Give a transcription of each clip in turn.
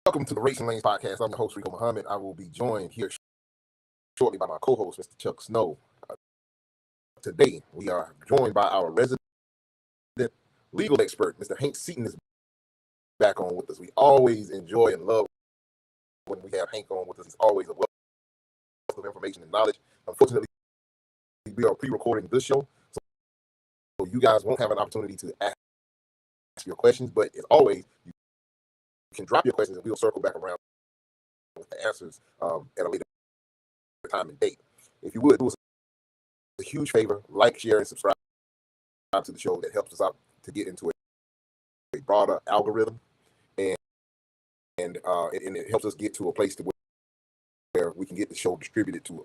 Welcome to the Racing Lanes podcast. I'm your host, Rico Muhammad. I will be joined here shortly by my co-host, Mr. Chuck Snow. Today, we are joined by our resident legal expert, Mr. Hank Seaton, is back on with us. We always enjoy and love when we have Hank on with us. He's always a wealth of information and knowledge. Unfortunately, we are pre-recording this show, so you guys won't have an opportunity to ask your questions, but as always, you can drop your questions and we'll circle back around with the answers at a later time and date. If you would do us a huge favor, like, share, and subscribe to the show. That helps us out to get into a broader algorithm, and it helps us get to a place to where we can get the show distributed to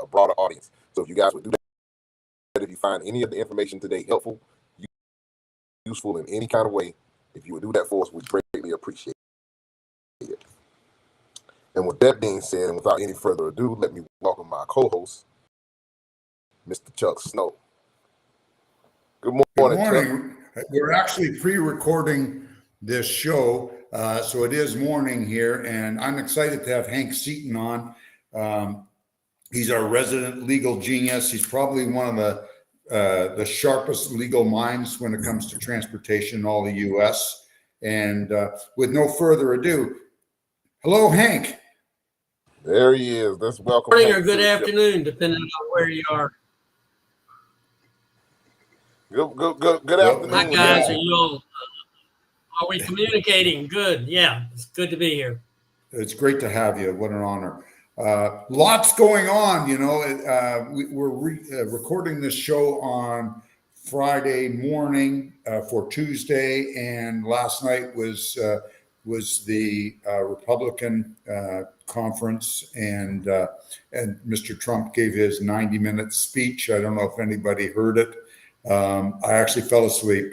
a broader audience. So if you guys would do that, if you find any of the information today helpful, useful in any kind of way, if you would do that for us, we'd greatly appreciate it. And with that being said, and without any further ado, let me welcome my co-host, Mr. Chuck Snow. Good morning, Chuck. We're actually pre-recording this show, so it is morning here, and I'm excited to have Hank Seaton on. He's our resident legal genius. He's probably one of the sharpest legal minds when it comes to transportation in all the U.S. And with no further ado, hello, Hank. There he is. Let's welcome. Good morning or good afternoon, depending on where you are. Good afternoon. Hi guys, are we communicating? Good. Yeah, it's good to be here. It's great to have you. What an honor. Lots going on. You know, we're recording this show on Friday morning for Tuesday, and last night was the Republican conference, and Mr. Trump gave his 90-minute speech. I don't know if anybody heard it. I actually fell asleep.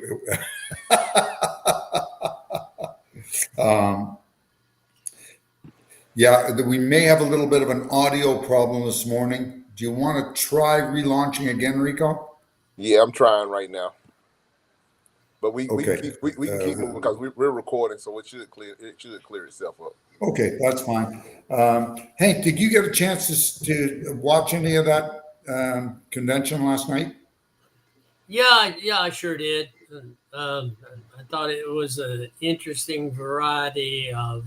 Yeah, we may have a little bit of an audio problem this morning. Do you want to try relaunching again, Rico? Yeah, I'm trying right now. But we can keep moving because we're recording, so it should clear itself up. Okay, that's fine. Hank, did you get a chance to watch any of that convention last night? Yeah, I sure did. I thought it was an interesting variety of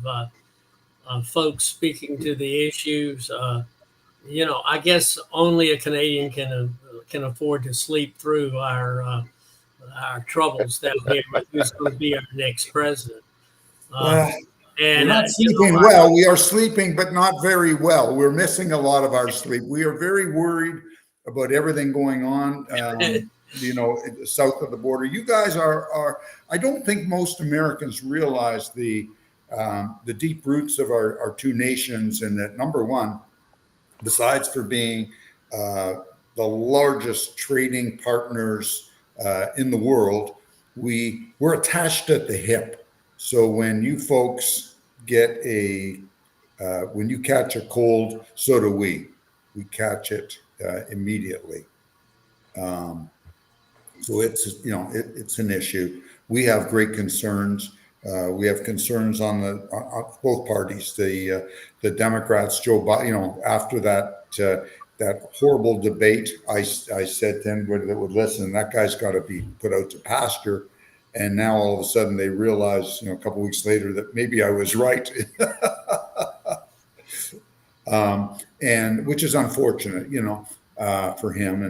folks speaking to the issues. I guess only a Canadian can afford to sleep through our troubles down here. Who's going to be our next president? And we're not sleeping well. We are sleeping, but not very well. We're missing a lot of our sleep. We are very worried about everything going on. South of the border. You guys are. I don't think most Americans realize the deep roots of our two nations, and that, number one, besides for being the largest trading partners in the world, we're attached at the hip. So when you folks get when you catch a cold, so do we. We catch it immediately. So it's an issue. We have great concerns. We have concerns on both parties. The Democrats, Joe Biden. After that horrible debate, I said to anybody that would listen, that guy's got to be put out to pasture. And now all of a sudden they realize, a couple of weeks later, that maybe I was right. And which is unfortunate, for him.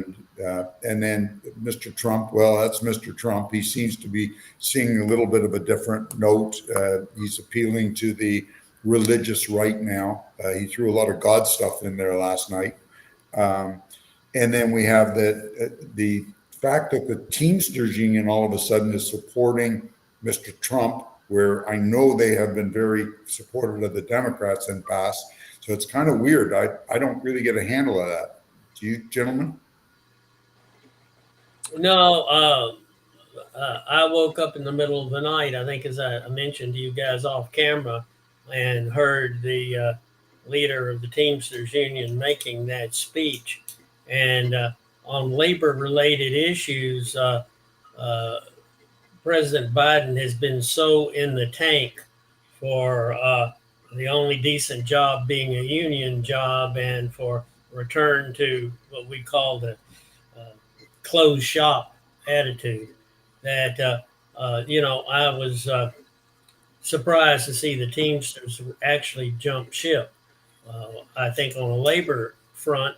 And then Mr. Trump, well, that's Mr. Trump. He seems to be seeing a little bit of a different note. He's appealing to the religious right now. He threw a lot of God stuff in there last night. And then we have the fact that the Teamsters Union all of a sudden is supporting Mr. Trump, where I know they have been very supportive of the Democrats in the past. So it's kind of weird. I don't really get a handle of that. Do you, gentlemen? No, I woke up in the middle of the night, I think, as I mentioned to you guys off camera, and heard the leader of the Teamsters Union making that speech. And on labor-related issues, President Biden has been so in the tank for the only decent job being a union job, and for return to what we call the closed shop attitude. That I was surprised to see the Teamsters actually jump ship. I think on a labor front,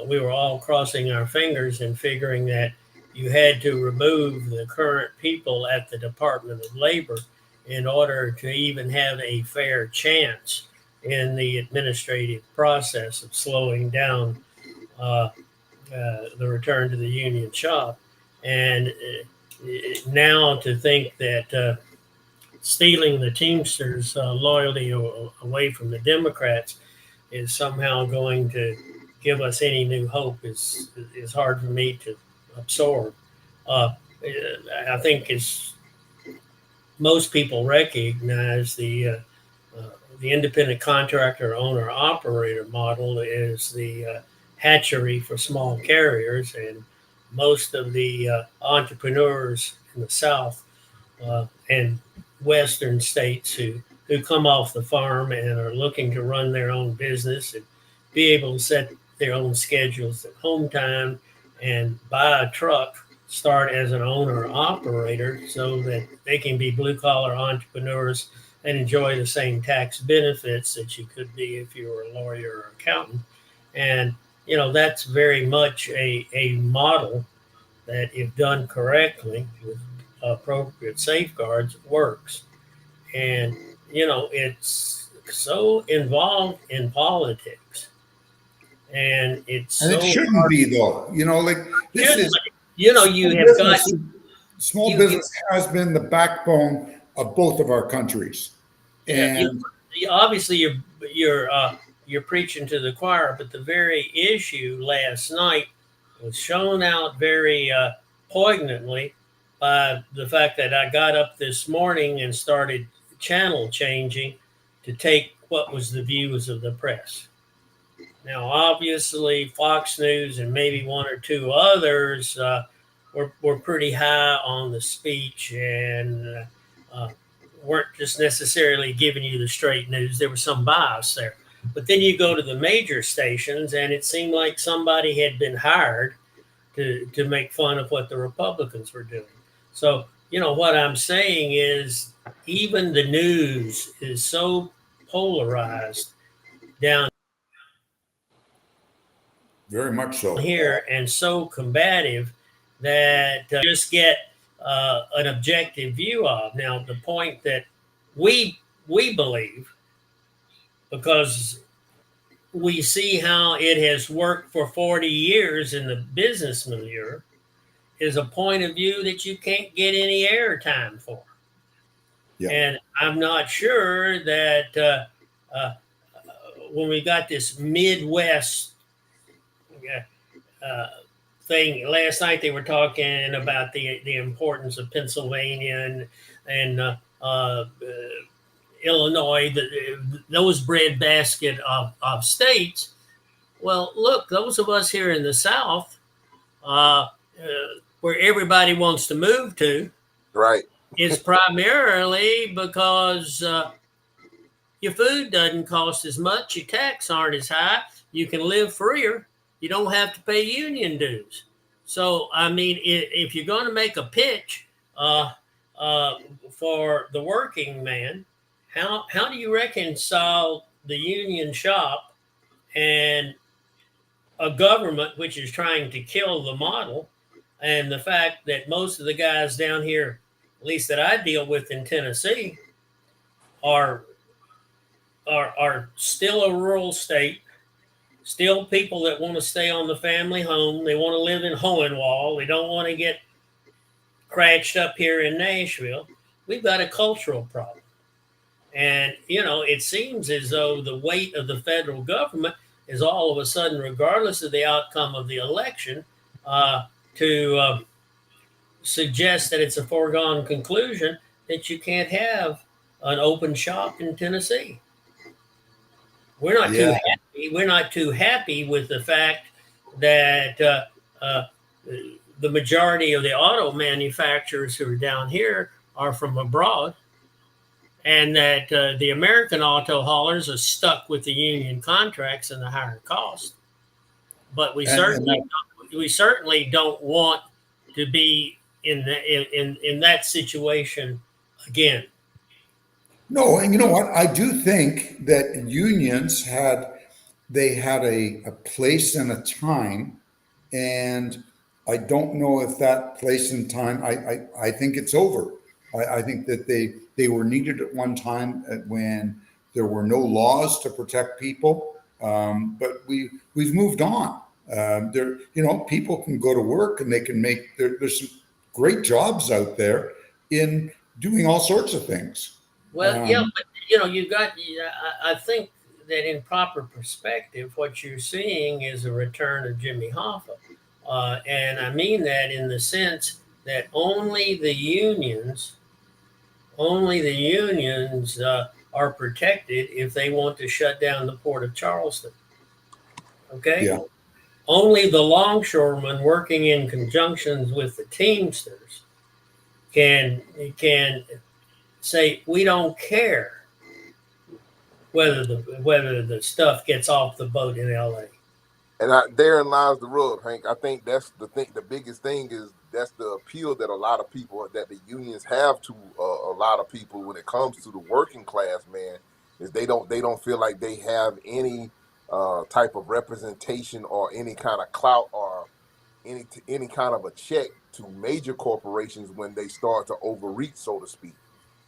we were all crossing our fingers and figuring that you had to remove the current people at the Department of Labor in order to even have a fair chance in the administrative process of slowing down the return to the union shop. And now to think that stealing the Teamsters' loyalty away from the Democrats is somehow going to give us any new hope is hard for me to absorb. Uh, I think as most people recognize, the independent contractor owner operator model is the hatchery for small carriers, and most of the entrepreneurs in the South and Western states who come off the farm and are looking to run their own business and be able to set their own schedules at home time and buy a truck, start as an owner operator so that they can be blue collar entrepreneurs and enjoy the same tax benefits that you could be if you were a lawyer or accountant. And, that's very much a model that, if done correctly with appropriate safeguards, works. And, it's so involved in politics. And it's And so it shouldn't hard. be, though. Like this is You have got small business has been the backbone of both of our countries. And obviously you're preaching to the choir, but the very issue last night was shown out very poignantly by the fact that I got up this morning and started channel changing to take what was the views of the press. Now, obviously, Fox News and maybe one or two others were pretty high on the speech and weren't just necessarily giving you the straight news. There was some bias there. But then you go to the major stations, and it seemed like somebody had been hired to make fun of what the Republicans were doing. So, what I'm saying is even the news is so polarized down very much so here and so combative that just get an objective view of. Now, the point that we believe, because we see how it has worked for 40 years in the business milieu, is a point of view that you can't get any airtime for. Yeah. And I'm not sure that when we got this Midwest thing last night, they were talking about the importance of Pennsylvania and Illinois, those breadbasket of states. Well, look, those of us here in the South, where everybody wants to move to, right, is primarily because your food doesn't cost as much, your taxes aren't as high, you can live freer, you don't have to pay union dues. So, I mean, if you're going to make a pitch for the working man, how do you reconcile the union shop and a government which is trying to kill the model, and the fact that most of the guys down here, at least that I deal with in Tennessee, are still a rural state, still people that want to stay on the family home. They want to live in Hohenwald. They don't want to get cratched up here in Nashville. We've got a cultural problem. And, it seems as though the weight of the federal government is all of a sudden, regardless of the outcome of the election, to suggest that it's a foregone conclusion that you can't have an open shop in Tennessee. We're not too happy. We're not too happy with the fact that the majority of the auto manufacturers who are down here are from abroad, and that the American auto haulers are stuck with the union contracts and the higher cost. But we certainly don't want to be in that situation again. No, and you know what? I do think that unions had a place and a time, and I don't know if that place and time. I think it's over. I think that they were needed at one time when there were no laws to protect people. But we've moved on. There, people can go to work and they can make there's some great jobs out there in doing all sorts of things. Well, yeah, but you got. I think that in proper perspective, what you're seeing is a return of Jimmy Hoffa, and I mean that in the sense that only the unions are protected if they want to shut down the port of Charleston. Okay. Yeah. Only the longshoremen working in conjunctions with the Teamsters can say we don't care whether the stuff gets off the boat in LA. And therein lies the rub, Hank. I think that's the thing. The biggest thing is that's the appeal that a lot of people, that the unions have to a lot of people when it comes to the working class, man, is they don't feel like they have any type of representation or any kind of clout or any kind of a check to major corporations when they start to overreach, so to speak.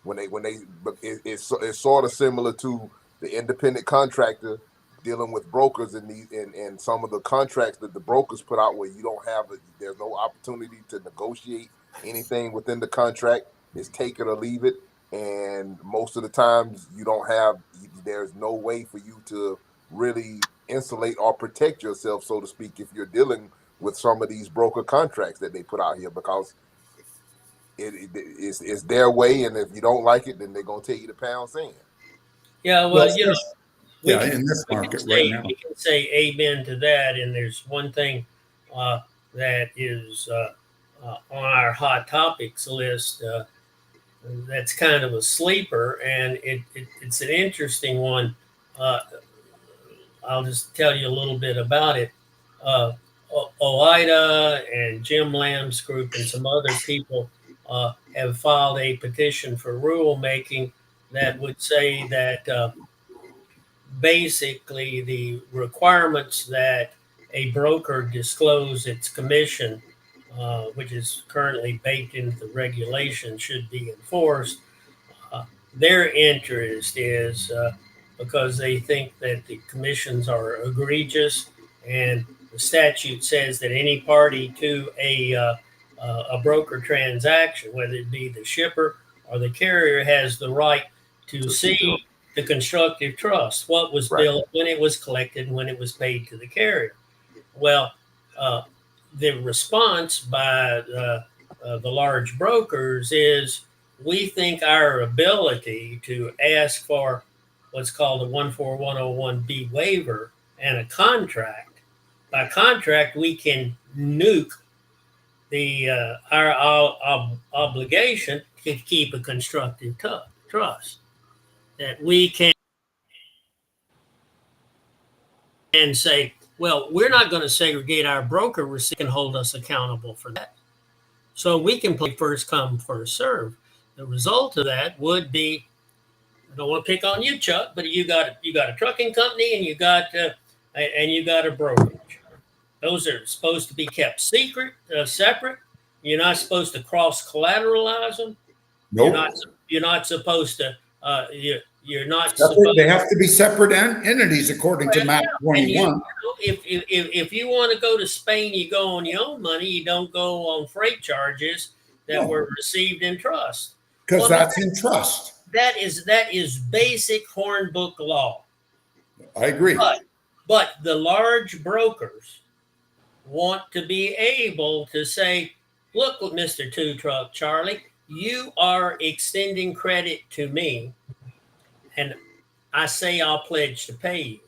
It's sort of similar to the independent contractor dealing with brokers and some of the contracts that the brokers put out where you don't have there's no opportunity to negotiate anything within the contract. It's take it or leave it, and most of the times there's no way for you to really insulate or protect yourself, so to speak, if you're dealing with some of these broker contracts that they put out here, because it's their way, and if you don't like it, then they're gonna tell you to pound sand. Yeah, well, in this market right now, we can say amen to that. And there's one thing that is on our hot topics list that's kind of a sleeper, and it's an interesting one. I'll just tell you a little bit about it. OIDA and Jim Lamb's group and some other people have filed a petition for rulemaking that would say that basically the requirements that a broker disclose its commission, which is currently baked into the regulation, should be enforced. Their interest is because they think that the commissions are egregious, and the statute says that any party to a broker transaction, whether it be the shipper or the carrier, has the right to see the constructive trust, what was billed, when it was collected, and when it was paid to the carrier. Well, the response by the large brokers is, we think our ability to ask for what's called a 14101B waiver and a contract, by contract, we can nuke our obligation to keep a constructive trust. That we can say, well, we're not going to segregate our broker receipt and hold us accountable for that. So we can play first come, first serve. The result of that would be, I don't want to pick on you, Chuck, but you got a trucking company and you got a brokerage. Those are supposed to be kept secret, separate. You're not supposed to cross collateralize them. Nope. You're not supposed to. You're not separate, supposed. They have to be separate entities according to MAP 21. If you want to go to Spain, you go on your own money. You don't go on freight charges that were received in trust. Because that's in trust. That is basic Hornbook law. I agree. But the large brokers want to be able to say, look, Mr. Two Truck Charlie, you are extending credit to me, and I say I'll pledge to pay you.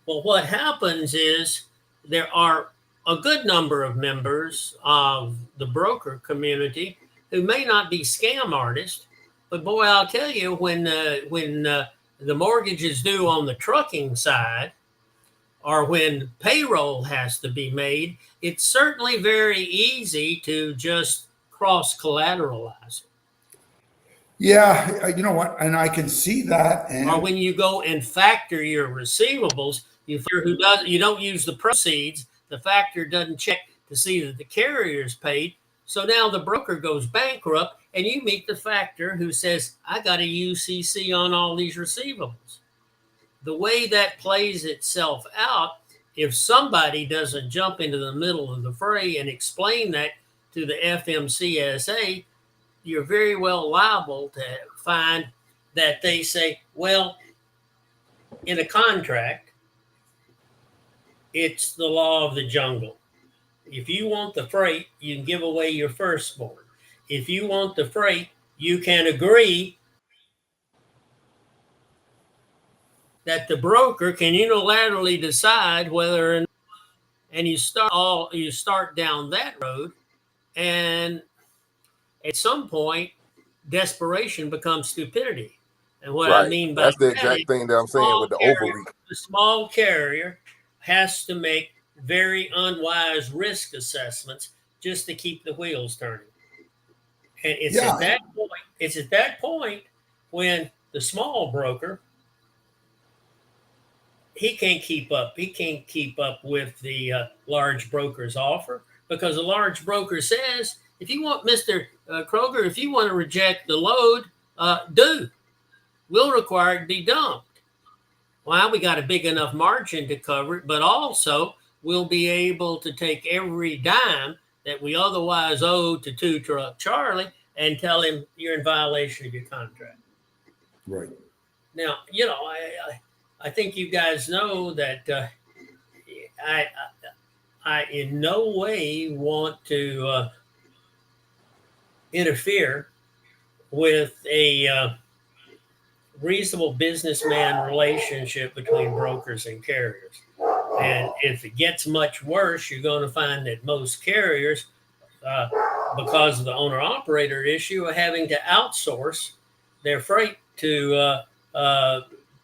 Well, what happens is there are a good number of members of the broker community who may not be scam artists, But boy, I'll tell you, when the mortgage is due on the trucking side, or when payroll has to be made, it's certainly very easy to just cross collateralize it. Yeah, you know what? And I can see that. Or And when you go and factor your receivables, you don't use the proceeds. The factor doesn't check to see that the carrier is paid. So now the broker goes bankrupt, and you meet the factor who says, "I got a UCC on all these receivables." The way that plays itself out, if somebody doesn't jump into the middle of the fray and explain that to the FMCSA, you're very well liable to find that they say, well, in a contract, it's the law of the jungle. If you want the freight, you can give away your firstborn. If you want the freight, you can agree that the broker can unilaterally decide whether, and you start down that road, and at some point, desperation becomes stupidity. And what I Right. mean by That's the that exact is thing that I'm saying with the overreach. the small carrier has to make very unwise risk assessments just to keep the wheels turning. And it's yeah, at that point when the small broker, he can't keep up. He can't keep up with the large broker's offer, because the large broker says, if you want, Mr. Kroger, if you want to reject the load, we'll require it to be dumped. Well, we got a big enough margin to cover it, but also we'll be able to take every dime that we otherwise owe to Two Truck Charlie and tell him you're in violation of your contract. right. Now, I think you guys know that I in no way want to interfere with a reasonable businessman relationship between brokers and carriers. And if it gets much worse, you're going to find that most carriers, because of the owner-operator issue, are having to outsource their freight to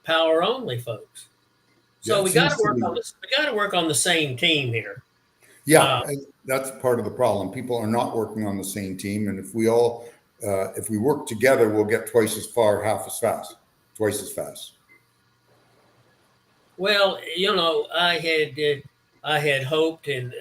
power-only folks. So we got to work on the same team here. Yeah, that's part of the problem. People are not working on the same team, and if we work together, we'll get twice as far, twice as fast. Well, I had hoped and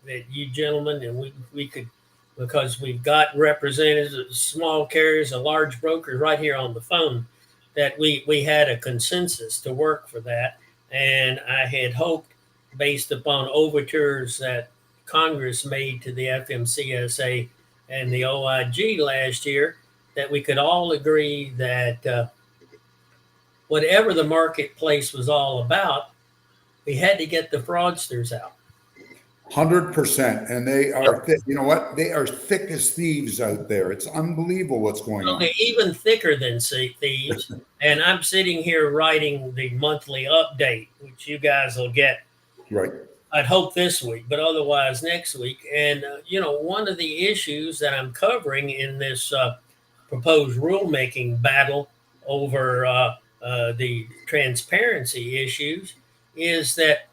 that you gentlemen and we could, because we've got representatives of small carriers and large brokers right here on the phone, that we had a consensus to work for that. And I had hoped, based upon overtures that Congress made to the FMCSA and the OIG last year, that we could all agree that whatever the marketplace was all about, we had to get the fraudsters out. 100%, and they are you know what? They are thick as thieves out there. It's unbelievable what's going on. They're even thicker than thieves. And I'm sitting here writing the monthly update, which you guys will get. Right. I'd hope this week, but otherwise next week. And one of the issues that I'm covering in this proposed rulemaking battle over the transparency issues is that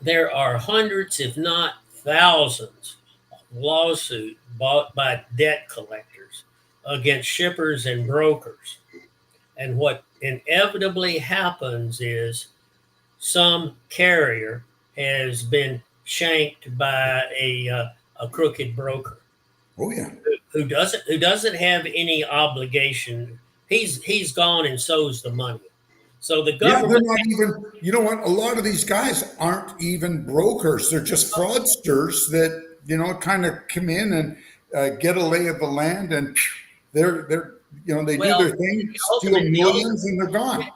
there are hundreds, if not thousands, of lawsuits bought by debt collectors against shippers and brokers. And what inevitably happens is some carrier has been shanked by a crooked broker. Oh yeah. Who doesn't have any obligation. He's gone and sows the money. So the government. Yeah, they're not even. You know what? A lot of these guys aren't even brokers. They're just fraudsters that kind of come in and get a lay of the land, and they're they do their thing, steal millions, and they're gone.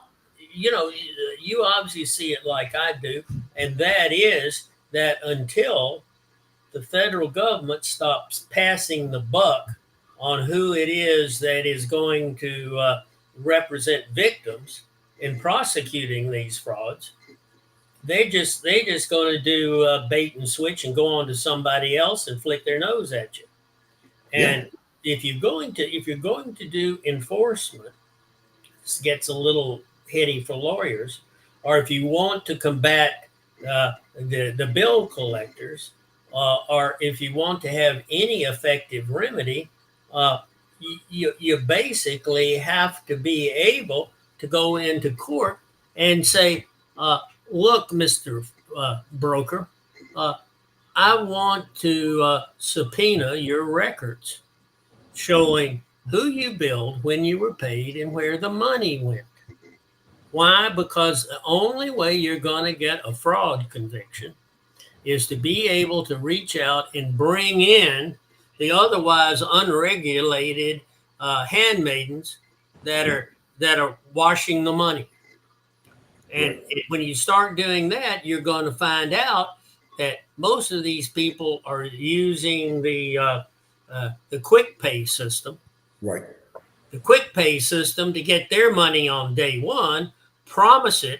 You obviously see it like I do, and that is that until the federal government stops passing the buck on who it is that is going to represent victims in prosecuting these frauds, they just going to do bait and switch and go on to somebody else and flick their nose at you. And if you're going to do enforcement, this gets a little heady for lawyers, or if you want to combat the bill collectors, or if you want to have any effective remedy, you basically have to be able to go into court and say, look, Mr. Broker, I want to subpoena your records showing who you billed, when you were paid, and where the money went. Why? Because the only way you're going to get a fraud conviction is to be able to reach out and bring in the otherwise unregulated handmaidens that are washing the money. And when you start doing that, you're going to find out that most of these people are using the quick pay system. Right. The quick pay system to get their money on day one, promise it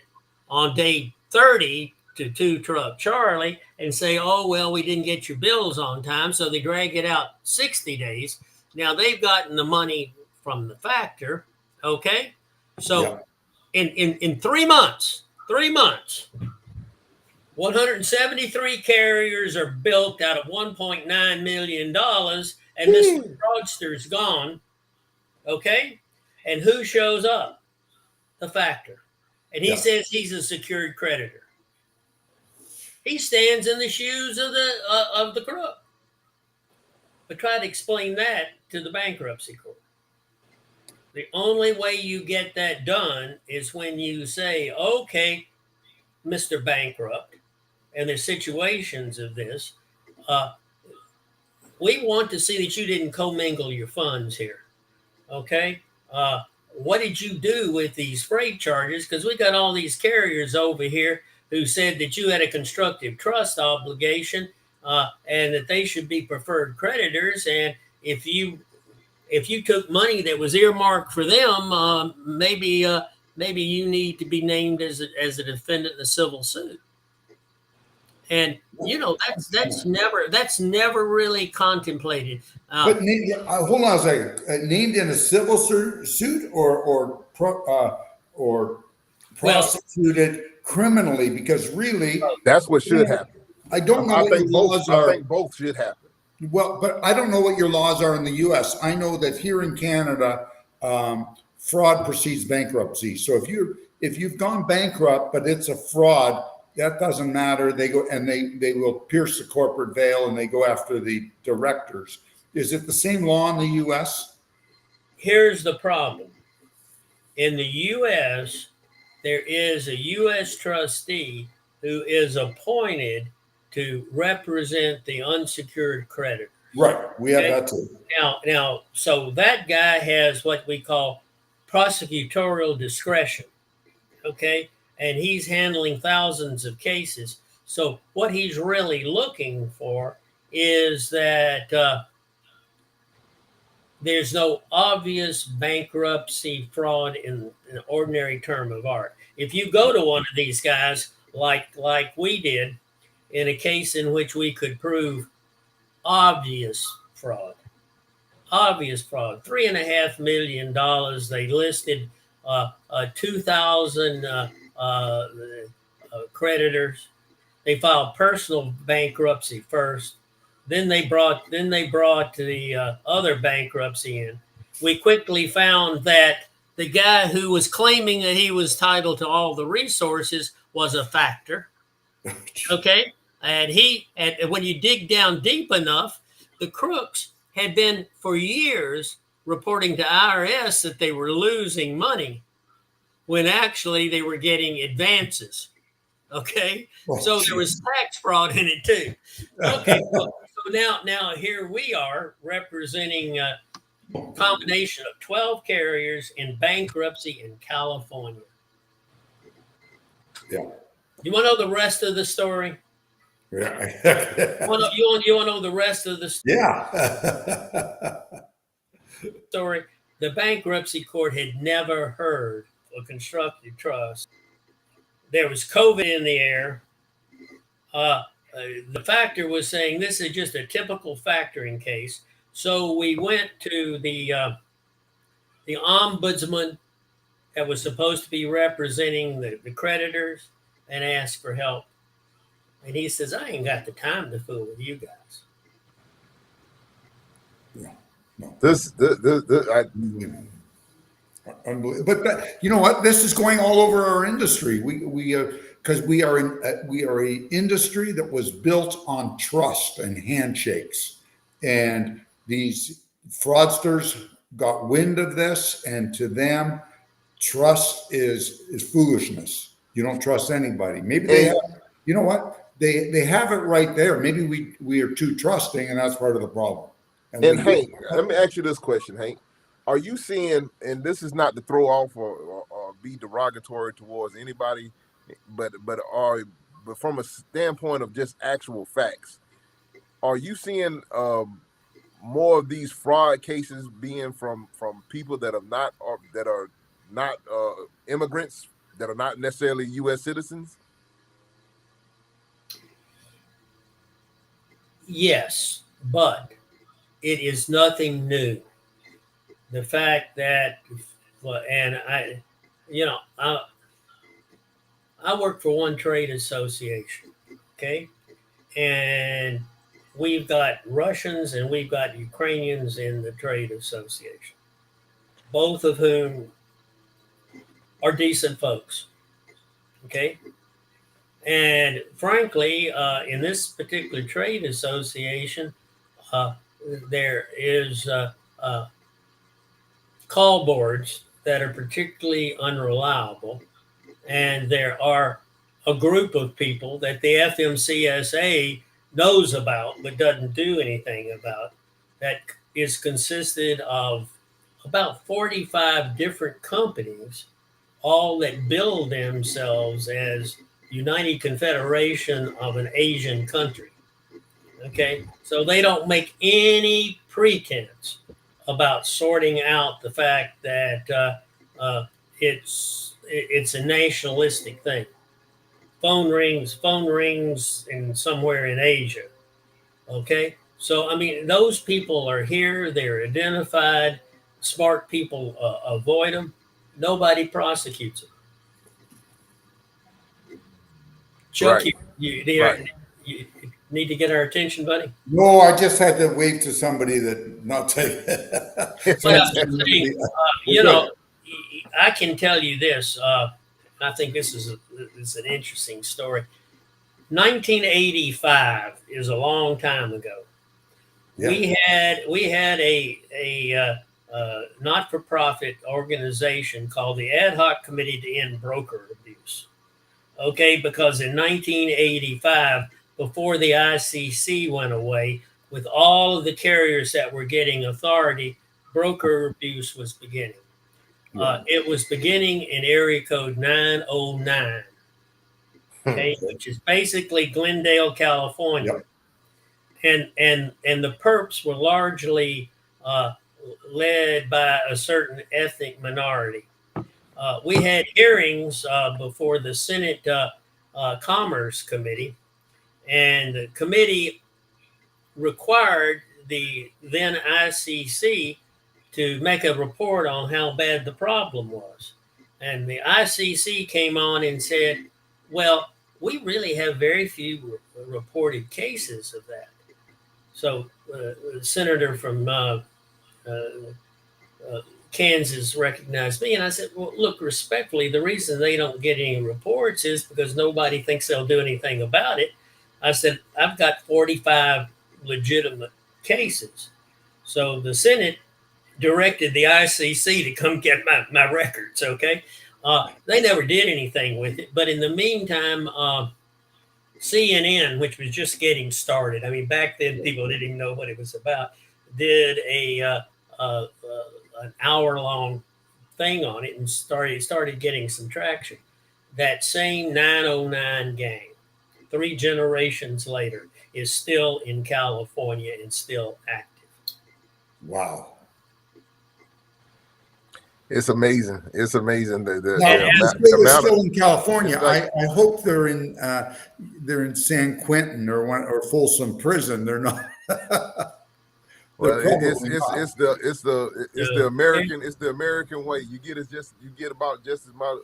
on day 30 to Two Truck Charlie, and say, oh, well, we didn't get your bills on time. So they drag it out 60 days. Now they've gotten the money from the factor. Okay. So in 3 months, 173 carriers are bilked out of $1.9 million, and Mr. Fraudster's gone. Okay. And who shows up? The factor. And he says he's a secured creditor. He stands in the shoes of the crook. But try to explain that to the bankruptcy court. The only way you get that done is when you say, okay, Mr. Bankrupt, and there's situations of this, we want to see that you didn't commingle your funds here. Okay? What did you do with these freight charges? Because we got all these carriers over here who said that you had a constructive trust obligation and that they should be preferred creditors. And if you took money that was earmarked for them, maybe you need to be named as a defendant in a civil suit. And that's never really contemplated. But hold on a second. Named in a civil suit or prosecuted criminally, because really that's what should happen. I don't know what your laws are. I think both should happen. Well, but I don't know what your laws are in the U.S. I know that here in Canada, fraud precedes bankruptcy. So if you've gone bankrupt, but it's a fraud, that doesn't matter. They go and they will pierce the corporate veil and they go after the directors. Is it the same law in the U.S.? Here's the problem. In the U.S., there is a U.S. trustee who is appointed to represent the unsecured creditor. Right. We have that too. Now, so that guy has what we call prosecutorial discretion. Okay. And he's handling thousands of cases. So what he's really looking for is that there's no obvious bankruptcy fraud in an ordinary term of art. If you go to one of these guys, like we did, in a case in which we could prove obvious fraud, $3.5 million. They listed 2,000 creditors. They filed personal bankruptcy first. Then they brought the other bankruptcy in. We quickly found that the guy who was claiming that he was entitled to all the resources was a factor. Okay, and when you dig down deep enough, the crooks had been for years reporting to IRS that they were losing money when actually they were getting advances. Okay, so there was tax fraud in it too. Okay, so now here we are representing a combination of 12 carriers in bankruptcy in California. Yeah. You want to know the rest of the story? Yeah. You want to know the rest of the story? Yeah. Story. The bankruptcy court had never heard of constructive trust. There was COVID in the air. The factor was saying this is just a typical factoring case. So we went to the ombudsman that was supposed to be representing the creditors and asked for help. And he says, I ain't got the time to fool with you guys. Yeah, no. This Unbelievable. But you know what? This is going all over our industry. Because we are a industry that was built on trust and handshakes, and these fraudsters got wind of this, and to them, trust is foolishness. You don't trust anybody. Maybe they have, you know what? They have it right there. Maybe we are too trusting, and that's part of the problem. And Hank, let me ask you this question, Hank. Are you seeing, and this is not to throw off or be derogatory towards anybody, but from a standpoint of just actual facts, are you seeing more of these fraud cases being from people that are not immigrants, that are not necessarily U.S. citizens? Yes, but it is nothing new. The fact that, and I work for one trade association, okay, and we've got Russians and we've got Ukrainians in the trade association, both of whom are decent folks, okay. And frankly, in this particular trade association, there is call boards that are particularly unreliable, and there are a group of people that the FMCSA knows about but doesn't do anything about, that is consisted of about 45 different companies, all that bill themselves as United Confederation of an Asian country. Okay, so they don't make any pretense about sorting out the fact that it's a nationalistic thing. Phone rings in somewhere in Asia. Okay, so I mean, those people are here. They're identified. Smart people avoid them. Nobody prosecutes them. Chuck, Right. you need to get our attention, buddy. No, I just had to wave to somebody that not take. Well, I can tell you this. I think this is an interesting story. 1985 is a long time ago. Yeah. We had a not-for-profit organization called the Ad Hoc Committee to End Broker Abuse. Okay, because in 1985, before the ICC went away, with all of the carriers that were getting authority, broker abuse was beginning. It was beginning in area code 909, okay, which is basically Glendale, California. Yep. And the perps were largely led by a certain ethnic minority. We had hearings before the Senate Commerce Committee, and the committee required the then ICC to make a report on how bad the problem was. And the ICC came on and said, well, we really have very few reported cases of that. So the senator from Kansas recognized me, and I said, well, look, respectfully, the reason they don't get any reports is because nobody thinks they'll do anything about it. I said, I've got 45 legitimate cases. So the Senate directed the ICC to come get my records, okay? They never did anything with it. But in the meantime, CNN, which was just getting started, I mean, back then people didn't even know what it was about, did an hour-long thing on it and started getting some traction. That same 909 gang, 3 generations later, is still in California and still active. Wow. It's amazing. It's amazing. They're still in California. I hope they're in San Quentin or Folsom Prison. They're not. Well, Probably not. it's the American way. You get about just as much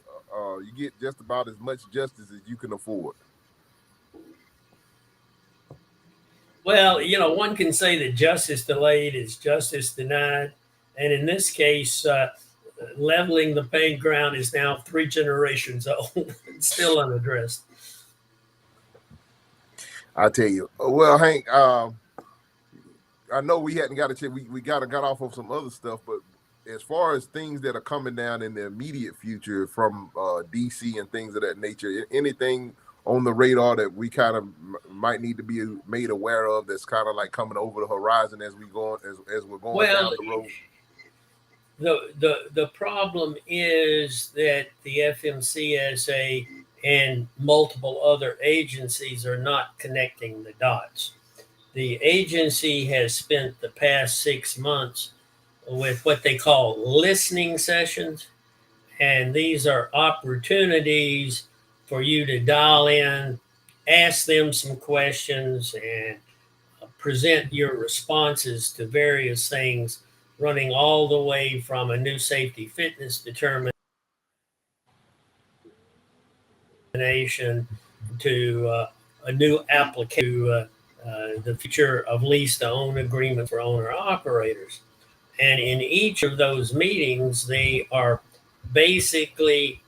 you get just about as much justice as you can afford. Well, one can say that justice delayed is justice denied, and in this case, leveling the playing ground is now 3 generations old, still unaddressed. I tell you. Well, Hank, I know we hadn't got a chance. We got off of some other stuff, but as far as things that are coming down in the immediate future from DC and things of that nature, anything on the radar that we kind of might need to be made aware of that's kind of like coming over the horizon as we're going down the road? The problem is that the FMCSA and multiple other agencies are not connecting the dots. The agency has spent the past 6 months with what they call listening sessions, and these are opportunities for you to dial in, ask them some questions, and present your responses to various things, running all the way from a new safety fitness determination to a new application, the future of lease to own agreement for owner operators. And in each of those meetings, they are basically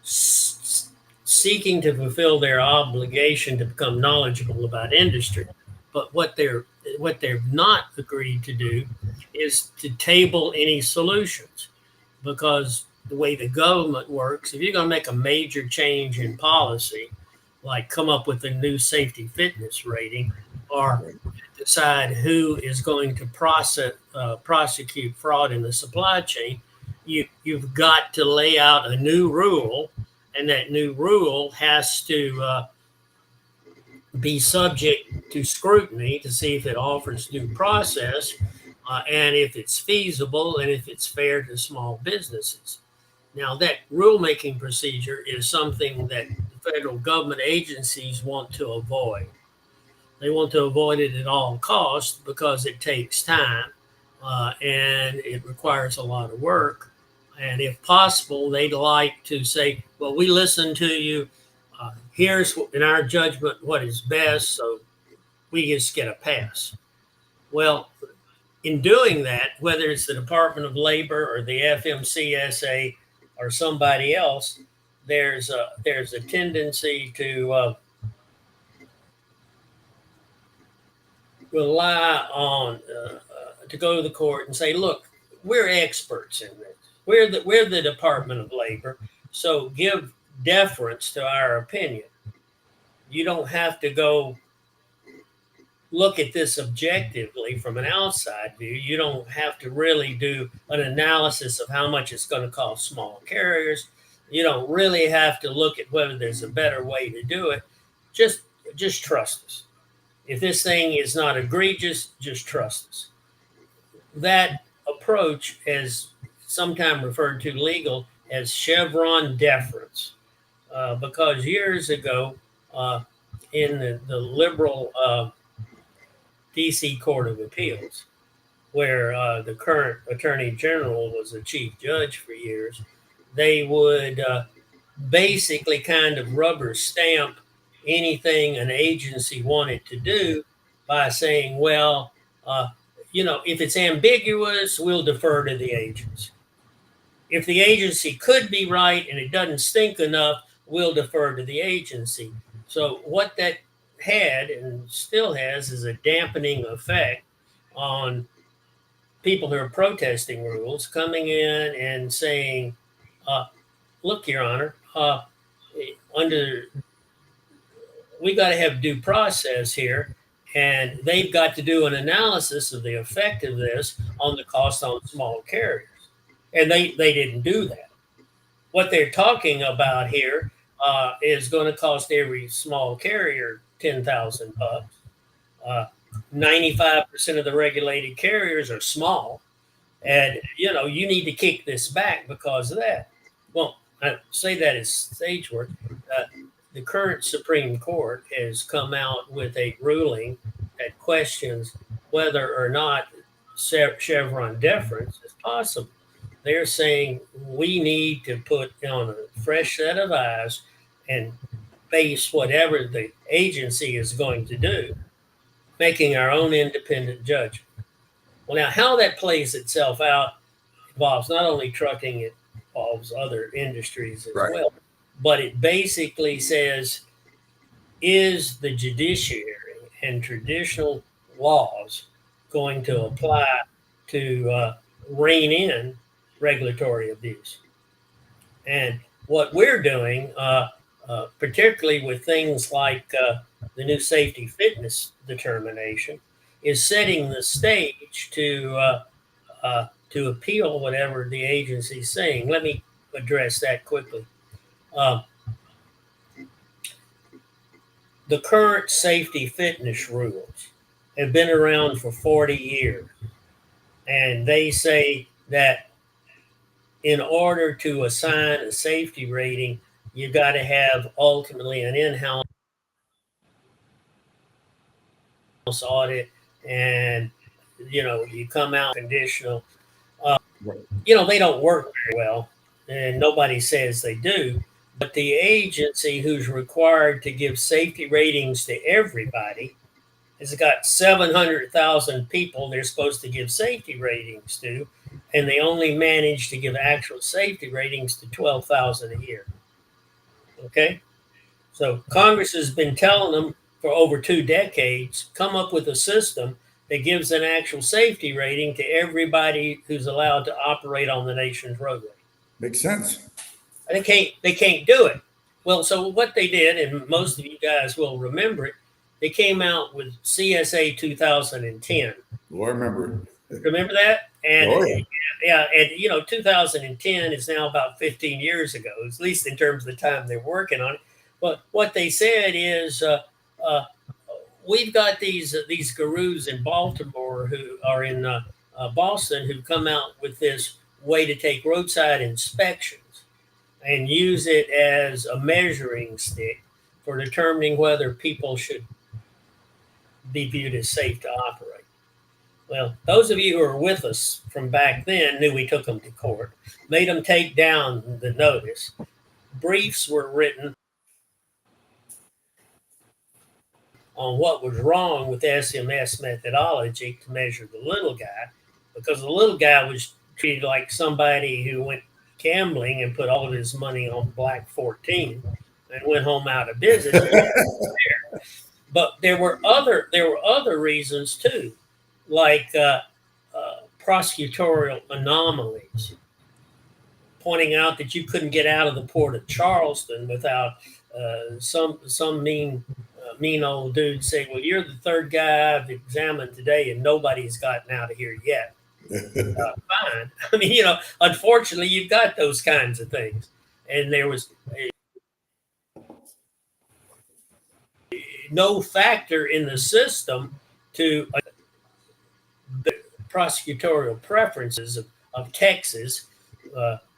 seeking to fulfill their obligation to become knowledgeable about industry. But what they've not agreed to do is to table any solutions, because the way the government works, if you're going to make a major change in policy, like come up with a new safety fitness rating or decide who is going to prosecute fraud in the supply chain, you've got to lay out a new rule, and that new rule has to be subject to scrutiny to see if it offers due process, and if it's feasible and if it's fair to small businesses. Now, that rulemaking procedure is something that federal government agencies want to avoid. They want to avoid it at all costs because it takes time and it requires a lot of work. And if possible, they'd like to say, well, we listened to you. Here's, in our judgment, what is best. So we just get a pass. Well, in doing that, whether it's the Department of Labor or the FMCSA or somebody else, there's a tendency to rely on to go to the court and say, look, we're experts in this. We're the Department of Labor, so give deference to our opinion. You don't have to go look at this objectively from an outside view. You don't have to really do an analysis of how much it's going to cost small carriers. You don't really have to look at whether there's a better way to do it. Just trust us. If this thing is not egregious, just trust us. That approach is sometimes referred to legal as Chevron deference, because years ago in the liberal DC Court of Appeals, where the current Attorney General was a chief judge for years, they would basically kind of rubber stamp anything an agency wanted to do by saying, well, if it's ambiguous, we'll defer to the agency. If the agency could be right and it doesn't stink enough, we'll defer to the agency. So what that had and still has is a dampening effect on people who are protesting rules coming in and saying, look, Your Honor, we got to have due process here, and they've got to do an analysis of the effect of this on the cost on small carriers. And they didn't do that. What they're talking about here is going to cost every small carrier $10,000. 95% of the regulated carriers are small, and you need to kick this back because of that. Well, I say that as stage work. The current Supreme Court has come out with a ruling that questions whether or not Chevron deference as possible. They're saying we need to put on a fresh set of eyes and base whatever the agency is going to do, making our own independent judgment. Well, now how that plays itself out involves not only trucking, it involves other industries as well. But it basically says, is the judiciary and traditional laws going to apply to rein in regulatory abuse? And what we're doing, particularly with things like the new safety fitness determination, is setting the stage to appeal whatever the agency is saying. Let me address that quickly. The current safety fitness rules have been around for 40 years. And they say that in order to assign a safety rating, you got to have ultimately an in-house audit, and you come out conditional. They don't work very well, and nobody says they do. But the agency who's required to give safety ratings to everybody has got 700,000 people they're supposed to give safety ratings to, and they only manage to give actual safety ratings to 12,000 a year. Okay? So Congress has been telling them for over 2 decades, come up with a system that gives an actual safety rating to everybody who's allowed to operate on the nation's roadway. Makes sense. And they can't do it. Well, so what they did, and most of you guys will remember it, they came out with CSA 2010. Oh, I remember it. Remember that? And yeah, and 2010 is now about 15 years ago, at least in terms of the time they're working on it. But what they said is, we've got these gurus in Baltimore who are in Boston who come out with this way to take roadside inspections and use it as a measuring stick for determining whether people should be viewed as safe to operate. Well, those of you who are with us from back then knew we took them to court, made them take down the notice. Briefs were written on what was wrong with SMS methodology to measure the little guy, because the little guy was treated like somebody who went gambling and put all of his money on Black 14 and went home out of business. But there were other reasons too, like prosecutorial anomalies, pointing out that you couldn't get out of the port of Charleston without some mean old dude saying, "Well, you're the third guy I've examined today, and nobody's gotten out of here yet." Fine. I mean, unfortunately, you've got those kinds of things, and there was no factor in the system to the prosecutorial preferences of Texas,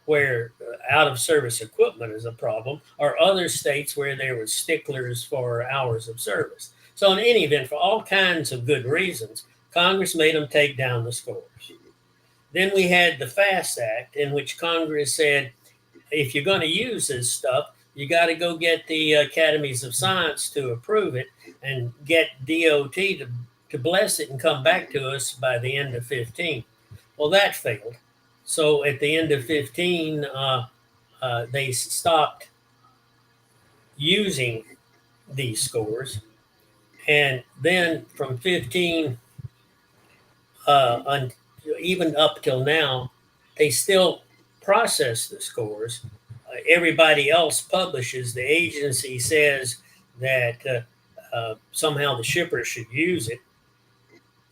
where out-of-service equipment is a problem, or other states where there were sticklers for hours of service. So in any event, for all kinds of good reasons, Congress made them take down the scores. Then we had the FAST Act, in which Congress said, if you're going to use this stuff, you got to go get the Academies of Science to approve it and get DOT to bless it and come back to us by the end of 15. Well, that failed. So at the end of 15, they stopped using these scores. And then from 15 even up till now, they still process the scores. Everybody else publishes. The agency says that somehow the shipper should use it.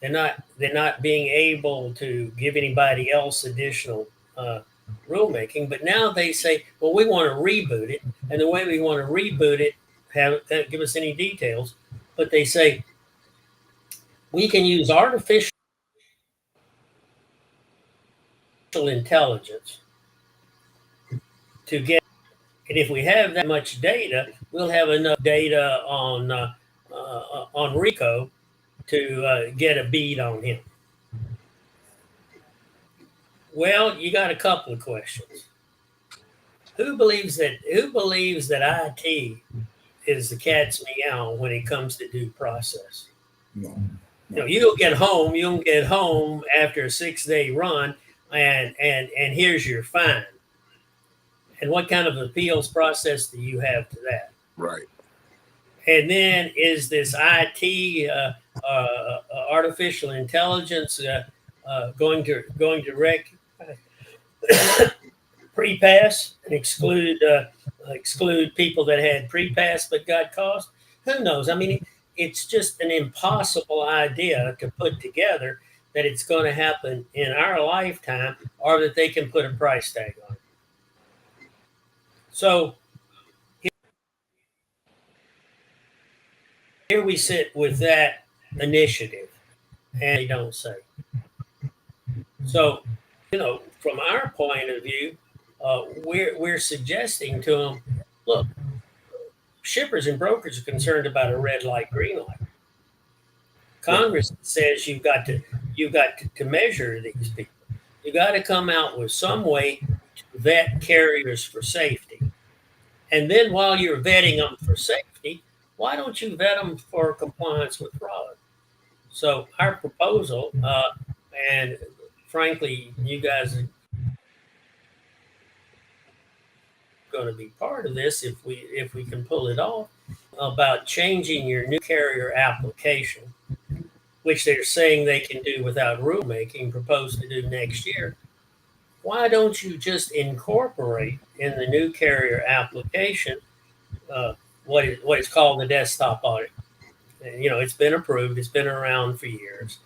They're not being able to give anybody else additional rulemaking. But now they say, well, we want to reboot it, and the way we want to reboot it, haven't give us any details. But they say we can use artificial intelligence to get, and if we have that much data, we'll have enough data on Rico to get a bead on him. Well, you got a couple of questions. Who believes that IT is the cat's meow when it comes to due process? No. You know, you'll get home after a 6-day run, and here's your fine. And what kind of appeals process do you have to that? Right. And then is this IT artificial intelligence going to pre-pass and exclude people that had pre-pass but got cost? Who knows? I mean, it's just an impossible idea to put together that it's going to happen in our lifetime, or that they can put a price tag on it. So here we sit with that initiative, and they don't say. So, you know, from our point of view, we're suggesting to them, look, shippers and brokers are concerned about a red light, green light. Congress says you've got to measure these people. You got to come out with some way to vet carriers for safety. And then while you're vetting them for safety, why don't you vet them for compliance with fraud? So our proposal, and frankly, you guys are going to be part of this if we can pull it off, about changing your new carrier application, which they're saying they can do without rulemaking, proposed to do next year. Why don't you just incorporate in the new carrier application what is called the desktop audit? And, you know, it's been approved. It's been around for years.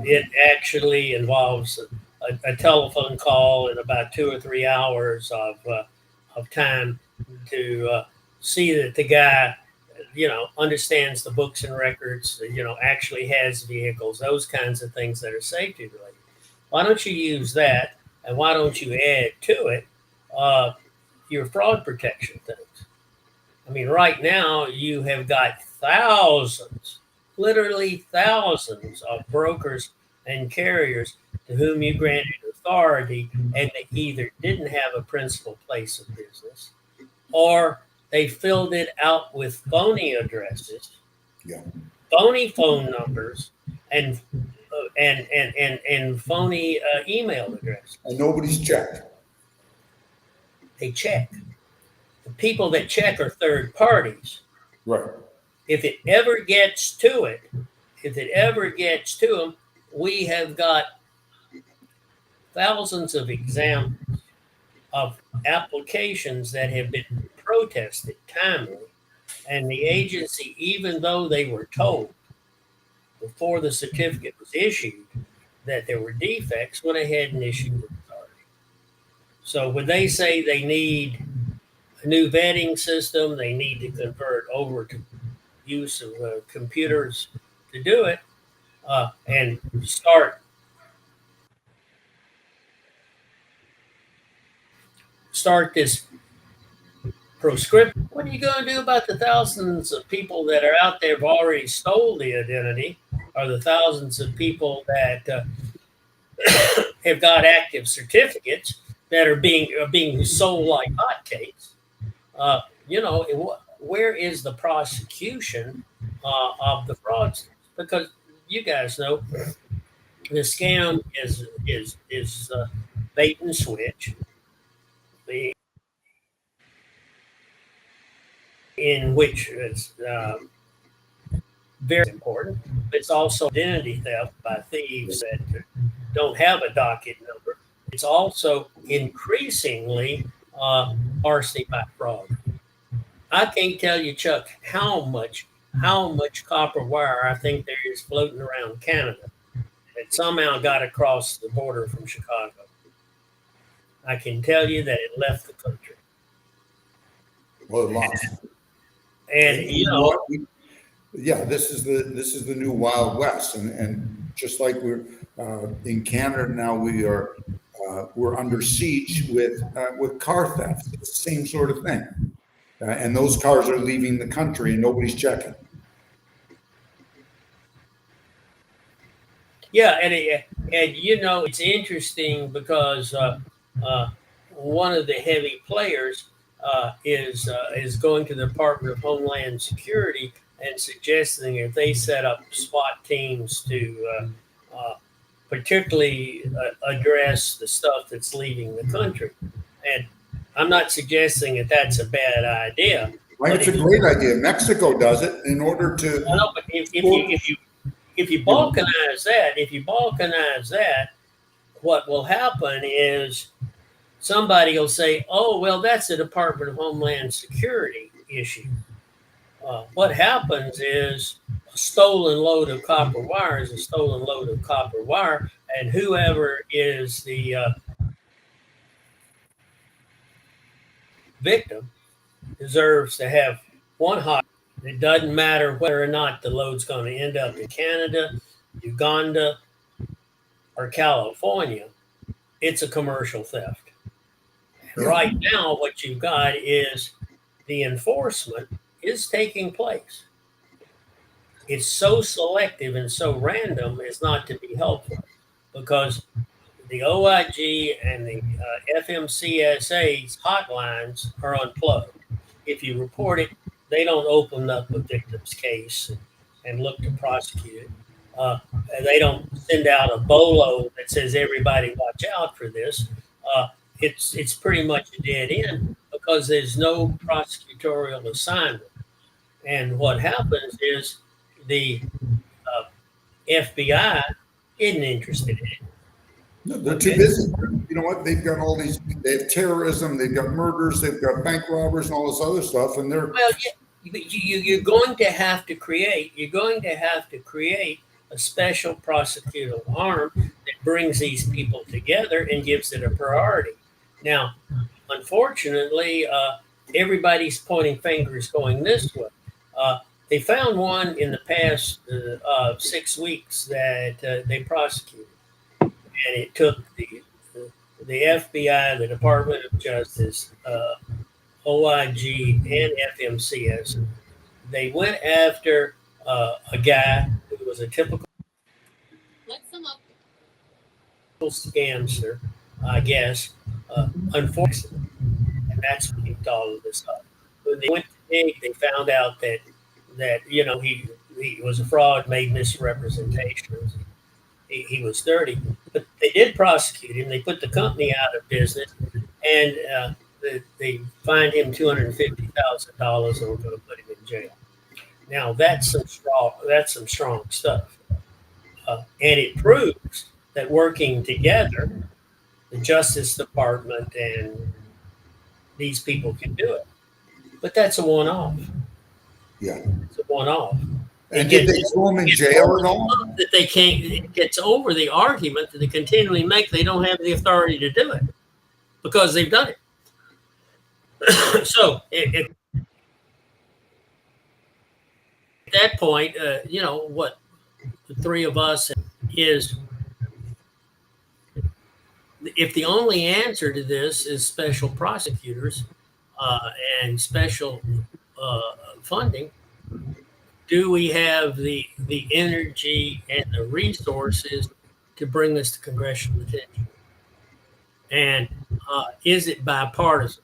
It actually involves a telephone call and about 2 or 3 hours of time to see that the guy, you know, understands the books and records, you know, actually has vehicles, those kinds of things that are safety related. Why don't you use that? And why don't you add to it your fraud protection things? I mean, right now you have got thousands, literally thousands of brokers and carriers to whom you granted authority, and they either didn't have a principal place of business, or they filled it out with phony addresses, phony phone numbers, and phony email addresses. And nobody's checked. They check. The people that check are third parties. Right. If it ever gets to them, we have got thousands of examples of applications that have been protested timely, and the agency, even though they were told before the certificate was issued that there were defects, went ahead and issued the authority. So when they say they need a new vetting system, they need to convert over to use of computers to do it, and start this proscription. What are you going to do about the thousands of people that are out there who've already stole the identity, or the thousands of people that have got active certificates that are being sold like hotcakes? You know, where is the prosecution of the fraudsters? Because you guys know the scam is bait and switch, in which is very important. It's also identity theft by thieves that don't have a docket number. It's also increasingly larceny by fraud. I can't tell you, Chuck, how much copper wire I think there is floating around Canada that somehow got across the border from Chicago. I can tell you that it left the country. Well, lost. And you know, this is the new Wild West, and just like we're in Canada now, we're under siege with car theft. It's the same sort of thing, and those cars are leaving the country, and nobody's checking. Yeah, and you know it's interesting because one of the heavy players is going to the Department of Homeland Security and suggesting if they set up SWAT teams to particularly address the stuff that's leaving the country. And I'm not suggesting that that's a bad idea, I think but it's a great idea. Mexico does it in order I to, know, but if you you know, balkanize that, what will happen is somebody will say, "Oh, well, that's a Department of Homeland Security issue." What happens is a stolen load of copper wire is a stolen load of copper wire, and whoever is the victim deserves to have one hot. It doesn't matter whether or not the load's going to end up in Canada, Uganda, or California. It's a commercial theft. And yeah, right now, what you've got is the enforcement is taking place. It's so selective and so random as not to be helpful because the OIG and the FMCSA's hotlines are unplugged. If you report it, they don't open up a victim's case and look to prosecute it. Uh, they don't send out a bolo that says everybody watch out for this. Uh, it's pretty much a dead end because there's no prosecutorial assignment. And what happens is the FBI isn't interested in it. no, they're too Okay. busy. You know what? They've got all these, they have terrorism, they've got murders, they've got bank robbers and all this other stuff. And they're, Well, yeah, you're going to have to create. You're going to have to create a special prosecutorial arm that brings these people together and gives it a priority. Now, unfortunately, everybody's pointing fingers going this way. They found one in the past 6 weeks that they prosecuted, and it took the FBI, the Department of Justice, OIG, and FMCS. They went after a guy who was a typical scamster, I guess, unfortunately, and that's what kicked all of this up. When they went to dig, they found out that he was a fraud, made misrepresentations. He was dirty, but they did prosecute him. They put the company out of business, and they fined him $250,000 and were going to put him in jail. Now that's some strong. That's some strong stuff, and it proves that working together, the Justice Department and these people can do it. But that's a one-off. yeah. It's a one-off. And did they throw them in jail at all? That they can't. It gets over the argument that they continually make. They don't have the authority to do it because they've done it. So at that point, what the three of us is, if the only answer to this is special prosecutors and special funding, do we have the energy and the resources to bring this to congressional attention? And is it bipartisan?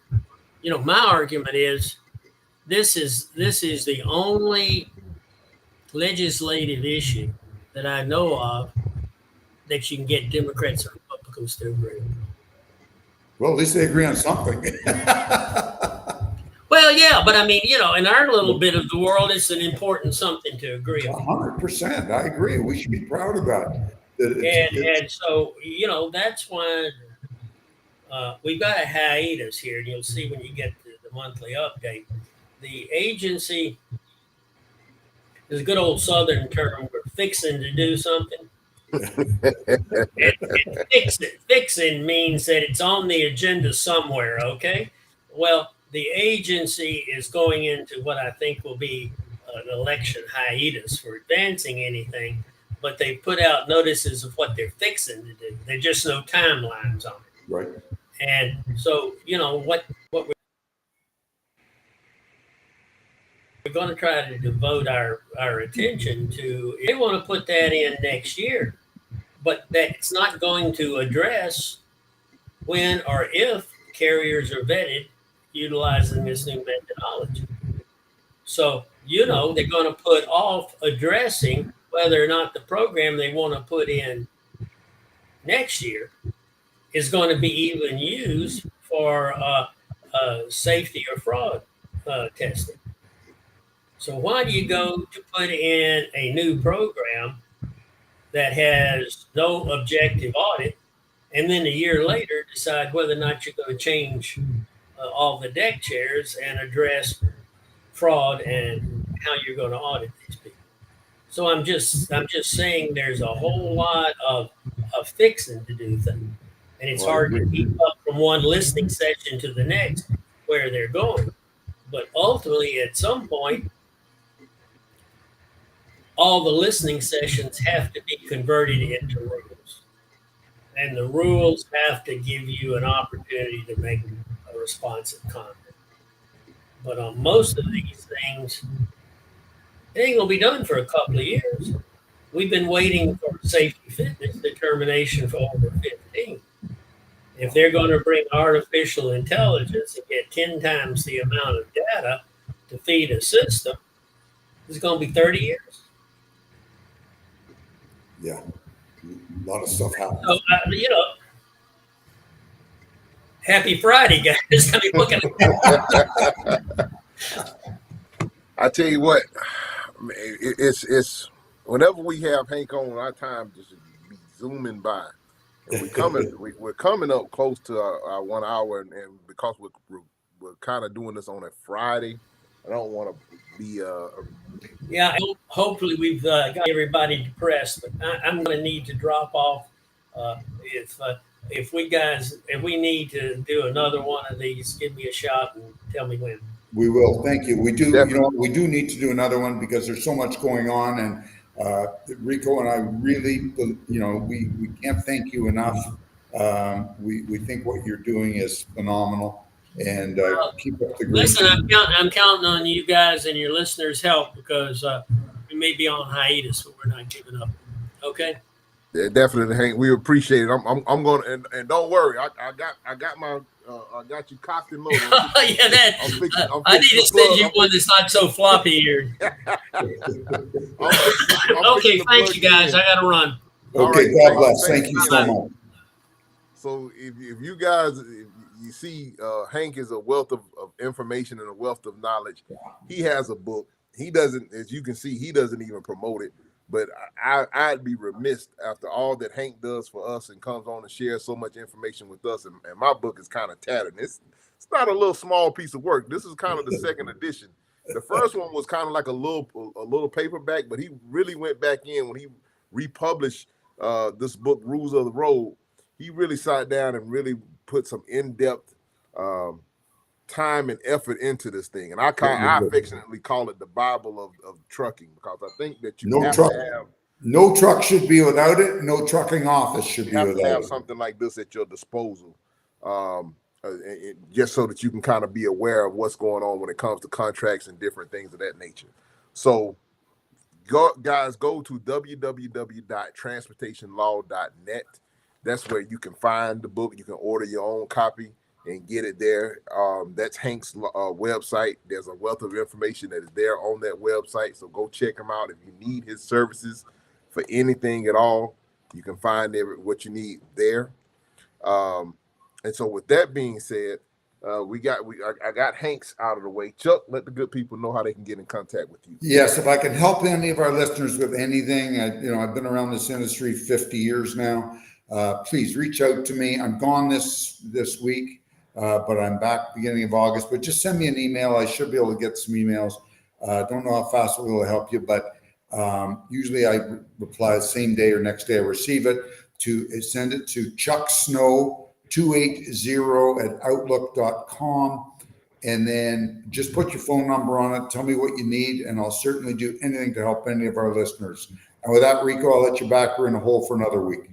My argument is this is the only legislative issue that I know of that you can get Democrats and Republicans to agree on. Well, at least they agree on something. Well, yeah, but I mean, in our little bit of the world, it's an important something to agree on. 100%. I agree. We should be proud of that. And so, that's why we've got a hiatus here. And you'll see when you get the monthly update. The agency is a good old Southern term. We're fixing to do something. And fixing means that it's on the agenda somewhere, okay? Well, the agency is going into what I think will be an election hiatus for advancing anything, but they put out notices of what they're fixing to do. There's just no timelines on it. Right. And so, what we're going to try to devote our attention to, if they want to put that in next year, but that's not going to address when or if carriers are vetted utilizing this new methodology. So, they're going to put off addressing whether or not the program they want to put in next year is going to be even used for safety or fraud testing. So, why do you go to put in a new program that has no objective audit and then a year later decide whether or not you're going to change all the deck chairs and address fraud and how you're going to audit these people? So I'm just saying there's a whole lot of fixing to do things, and it's hard to keep up from one listening session to the next where they're going. But ultimately, at some point, all the listening sessions have to be converted into rules, and the rules have to give you an opportunity to make a responsive comment. But on most of these things, it ain't gonna be done for a couple of years. We've been waiting for safety fitness determination for over 15. If they're going to bring artificial intelligence and get 10 times the amount of data to feed a system, it's going to be 30 years. Yeah. A lot of stuff happens. So, happy Friday, guys. I mean, look at I tell you what, it's whenever we have Hank on, our time just be zooming by, and we're coming up close to our 1 hour, and because we're kind of doing this on a Friday, I don't want to be yeah. Hopefully, we've got everybody depressed, but I'm going to need to drop off. If we need to do another one of these, give me a shot and tell me when. We will. Thank you. We do. Definitely. We do need to do another one because there's so much going on, and Rico and I really, we can't thank you enough. We think what you're doing is phenomenal, and keep up the great. Listen, I'm counting on you guys and your listeners' help because we may be on hiatus, but we're not giving up. Okay. Yeah, definitely, Hank. We appreciate it. I'm going to, and don't worry. I got my I got you cocked and loaded. Yeah, I need to send you one that's not so floppy here. Okay, thank you guys. I got to run. Okay, right, God bless. Thank you so much. So if you guys, if you see, Hank is a wealth of information and a wealth of knowledge. He has a book. He doesn't, as you can see, he doesn't even promote it. But I'd be remiss after all that Hank does for us and comes on and shares so much information with us. And my book is kind of tattered. It's not a little small piece of work. This is kind of the second edition. The first one was kind of like a little paperback, but he really went back in when he republished this book, Rules of the Road. He really sat down and really put some in-depth time and effort into this thing, and I affectionately call it the Bible of trucking, because I think that no truck should be without it. No trucking office should be without it. You have to have something like this at your disposal, just so that you can kind of be aware of what's going on when it comes to contracts and different things of that nature. So, guys, go to www.transportationlaw.net. That's where you can find the book. You can order your own copy and get it there. That's Hank's website. There's a wealth of information that is there on that website. So go check him out. If you need his services for anything at all, you can find what you need there. And so with that being said, I got Hank's out of the way. Chuck, let the good people know how they can get in contact with you. Yes, if I can help any of our listeners with anything, I've been around this industry 50 years now. Please reach out to me. I'm gone this week. But I'm back beginning of August. But just send me an email. I should be able to get some emails. Don't know how fast it will help you, but usually I reply the same day or next day I receive it. Send it to chucksnow280@outlook.com, and then just put your phone number on it. Tell me what you need, and I'll certainly do anything to help any of our listeners. And with that, Rico, I'll let you back. We're in a hole for another week.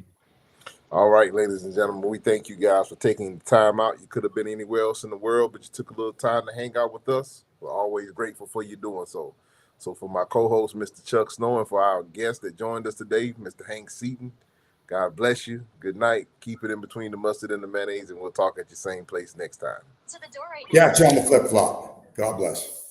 All right, ladies and gentlemen, we thank you guys for taking the time out. You could have been anywhere else in the world, but you took a little time to hang out with us. We're always grateful for you doing so. So for my co-host, Mr. Chuck Snow, and for our guest that joined us today, Mr. Hank Seaton, God bless you. Good night. Keep it in between the mustard and the mayonnaise, and we'll talk at your same place next time. Yeah, it's on the flip flop. God bless.